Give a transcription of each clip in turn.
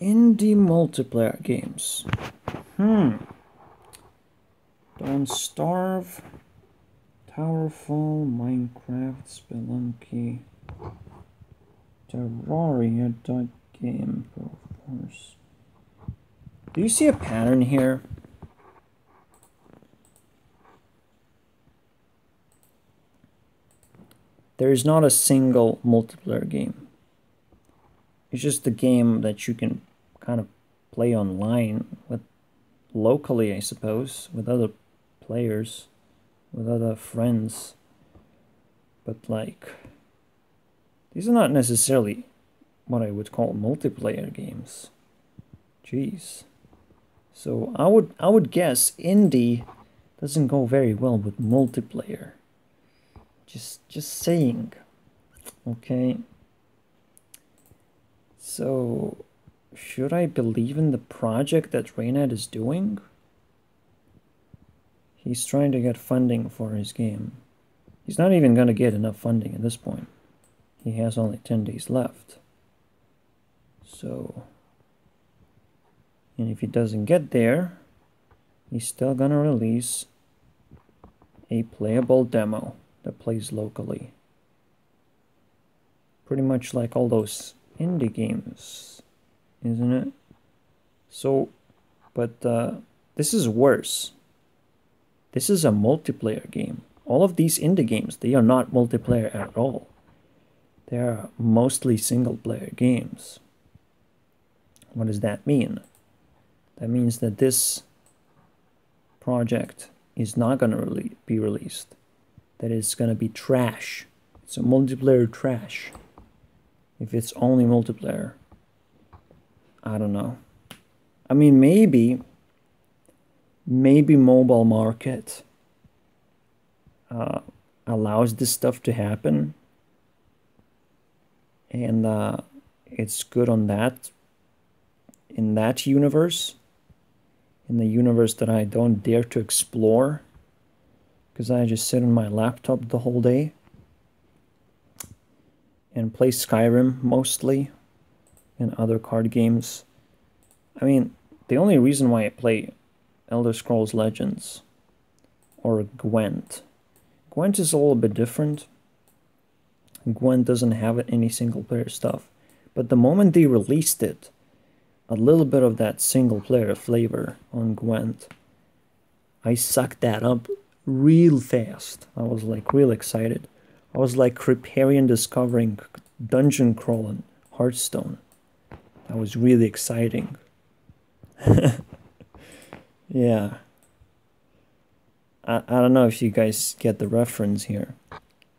Indie multiplayer games. Don't Starve, Towerfall, Minecraft, Spelunky, Terraria.game, of course. Do you see a pattern here? There is not a single multiplayer game. It's just a game that you can kind of play online with locally, I suppose, with other players, with other friends. But like, these are not necessarily what I would call multiplayer games. Jeez. So I would guess indie doesn't go very well with multiplayer. Just saying. Okay. So should I believe in the project that Reynad is doing? He's trying to get funding for his game. He's not even going to get enough funding at this point. He has only 10 days left. So, and if he doesn't get there, he's still going to release a playable demo that plays locally. Pretty much like all those indie games, isn't it? So, but this is worse. This is a multiplayer game. All of these indie games, they are not multiplayer at all. They are mostly single player games. What does that mean? That means that this project is not going to be released. That it's going to be trash. It's a multiplayer trash. If it's only multiplayer, I don't know. I mean, maybe mobile market allows this stuff to happen, and it's good on that, in that universe, in the universe that I don't dare to explore because I just sit on my laptop the whole day and play Skyrim mostly and other card games. I mean, the only reason why I play Elder Scrolls Legends or Gwent is a little bit different. Gwent doesn't have any single player stuff, but the moment they released it, a little bit of that single player flavor on Gwent, I sucked that up real fast. I was like real excited. I was like Riparian discovering dungeon crawling Hearthstone. That was really exciting. Yeah. I don't know if you guys get the reference here.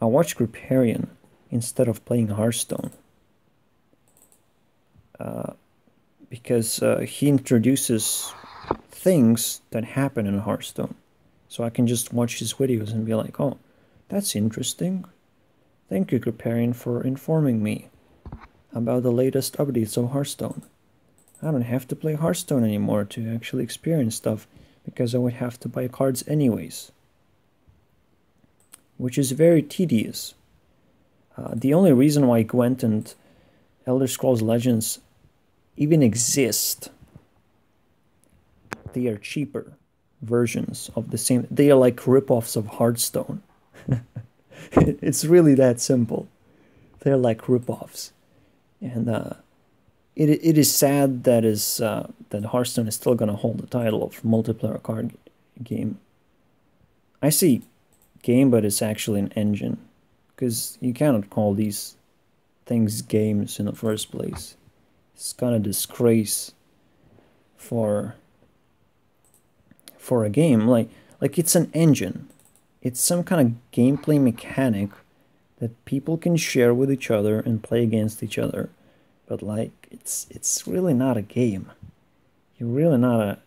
I watched Riparian instead of playing Hearthstone. Because he introduces things that happen in Hearthstone. So I can just watch his videos and be like, oh, that's interesting. Thank you, Riparian, for informing me about the latest updates of Hearthstone. I don't have to play Hearthstone anymore to actually experience stuff, because I would have to buy cards anyways, which is very tedious. The only reason why Gwent and Elder Scrolls Legends even exist, they are cheaper versions of the same. They are like ripoffs of Hearthstone. It's really that simple. They're like ripoffs, and it is sad that that Hearthstone is still gonna hold the title of multiplayer card game. I see game, but it's actually an engine, because you cannot call these things games in the first place. It's kind of disgrace for a game. Like it's an engine. It's some kind of gameplay mechanic that people can share with each other and play against each other. But like, it's really not a game. You're really not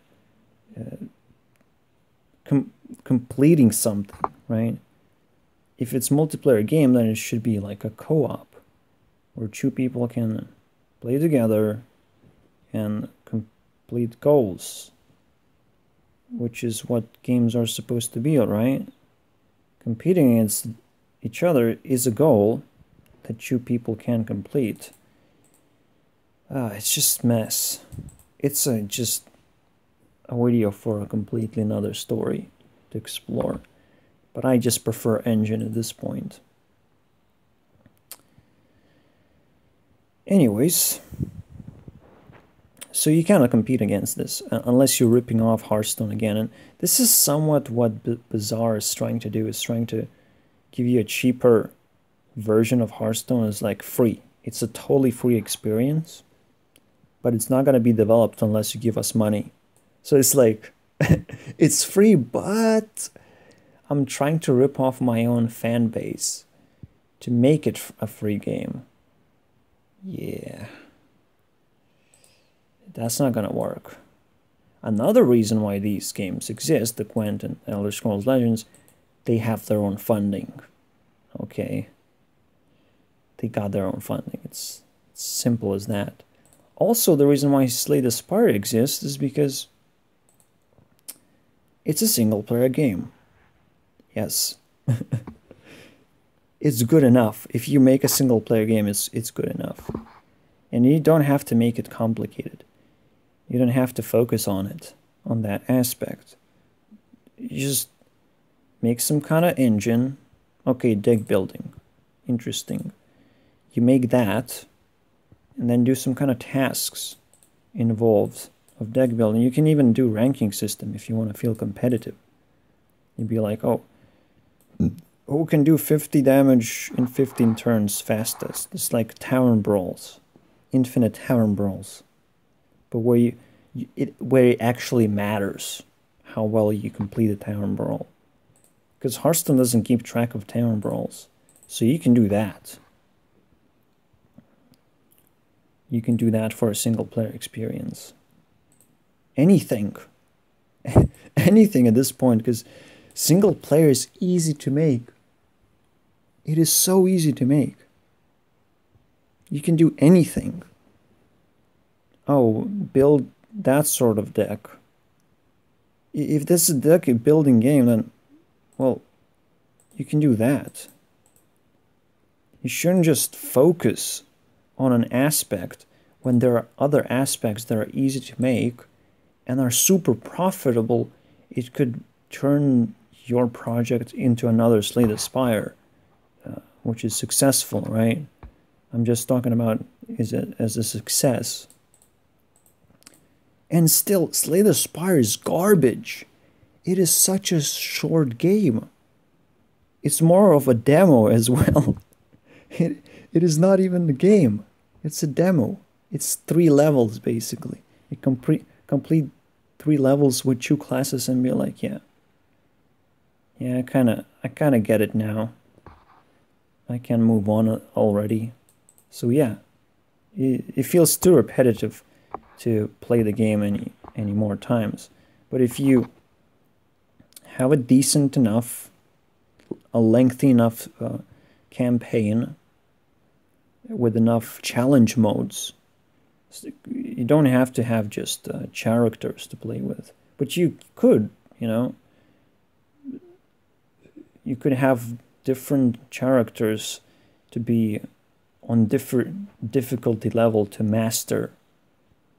completing something, right? If it's multiplayer game, then it should be like a co-op, where two people can play together and complete goals, which is what games are supposed to be, right? Competing against each other is a goal that two people can complete. It's just mess. It's just a video for a completely another story to explore. But I just prefer engine at this point. Anyways, so you cannot compete against this unless you're ripping off Hearthstone again. And this is somewhat what Bazaar is trying to do, is trying to give you a cheaper version of Hearthstone. Is like free. It's a totally free experience, but it's not going to be developed unless you give us money. So it's like, it's free, but I'm trying to rip off my own fan base to make it a free game. Yeah. That's not gonna work. Another reason why these games exist, the Gwent and Elder Scrolls Legends, they have their own funding. Okay? They got their own funding. It's simple as that. Also, the reason why Slay the Spire exists is because it's a single-player game. Yes. It's good enough. If you make a single-player game, it's good enough. And you don't have to make it complicated. You don't have to focus on it, on that aspect. You just make some kind of engine. Okay, deck building. Interesting. You make that, and then do some kind of tasks involved of deck building. You can even do ranking system if you want to feel competitive. You'd be like, oh, who can do 50 damage in 15 turns fastest? It's like Tavern Brawls. Infinite Tavern Brawls. But where where it actually matters how well you complete a Tavern Brawl. Because Hearthstone doesn't keep track of Tavern Brawls. So you can do that. You can do that for a single player experience. Anything. Anything at this point, because single player is easy to make. It is so easy to make. You can do anything. Oh, build that sort of deck. If this is a deck building game, then, well, you can do that. You shouldn't just focus on an aspect when there are other aspects that are easy to make and are super profitable. It could turn your project into another Slay the Spire, which is successful, right? I'm just talking about is it as a success. And still, Slay the Spire is garbage. It is such a short game. It's more of a demo as well. It is not even the game. It's a demo. It's 3 levels, basically. You complete 3 levels with 2 classes and be like, yeah, I kind of get it now. I can move on already. So yeah, it feels too repetitive to play the game any more times. But if you have a decent enough, a lengthy enough campaign with enough challenge modes, you don't have to have just characters to play with. But you could, you know, you could have different characters to be on different difficulty level to master.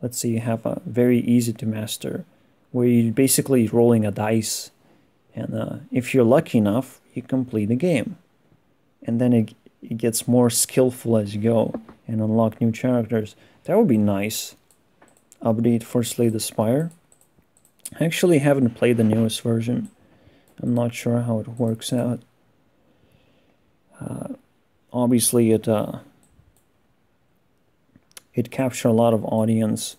Let's say you have a very easy to master, where you're basically rolling a dice, and if you're lucky enough, you complete the game. And then it gets more skillful as you go and unlock new characters. That would be nice. Update for Slay the Spire. I actually haven't played the newest version. I'm not sure how it works out. Obviously, it captured a lot of audience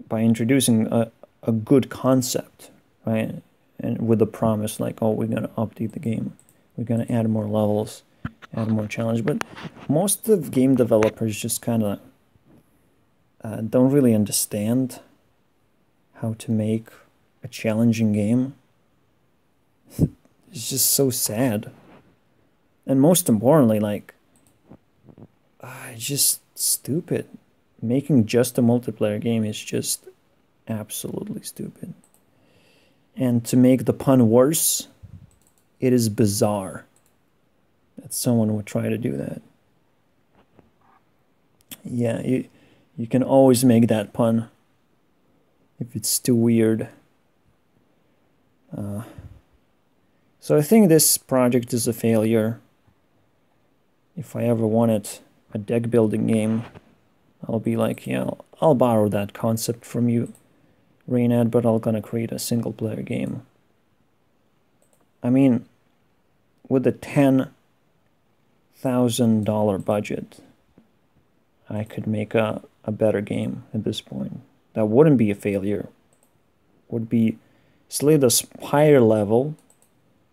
by introducing a good concept, right? And with the promise like, oh, we're gonna update the game, we're gonna add more levels, add more challenge. But most of game developers just kind of don't really understand how to make a challenging game. It's just so sad. And most importantly, like, it's just stupid. Making just a multiplayer game is just absolutely stupid. And to make the pun worse, it is bizarre that someone would try to do that. Yeah, you can always make that pun if it's too weird. So I think this project is a failure. If I ever wanted a deck building game, I'll be like, yeah, I'll borrow that concept from you, Reynad, but I'm gonna create a single player game. I mean, with a $10,000 budget, I could make a better game at this point. That wouldn't be a failure. Would be Slay the Spire level,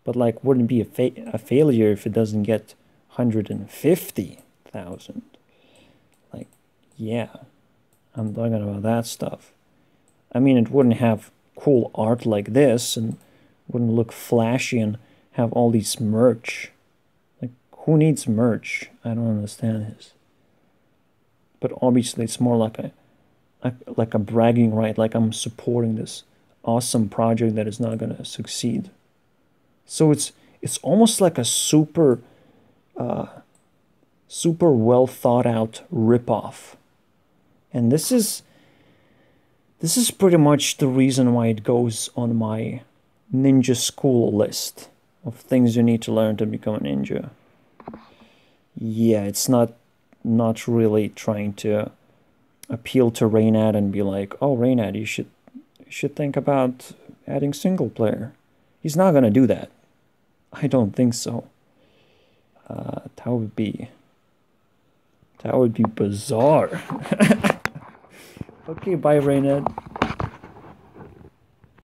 but like wouldn't be a failure if it doesn't get 150,000. Like, yeah, I'm talking about that stuff. I mean, it wouldn't have cool art like this and wouldn't look flashy and have all these merch. Like, who needs merch? I don't understand this. But obviously, it's more like a bragging right, like I'm supporting this awesome project that is not gonna succeed. So it's almost like a super well thought out ripoff, and this is pretty much the reason why it goes on my ninja school list of things you need to learn to become a ninja. Yeah, it's not really trying to appeal to Reynad and be like, oh, Reynad, you should think about adding single player. He's not gonna do that. I don't think so. That would be bizarre. Okay, bye, Reynad.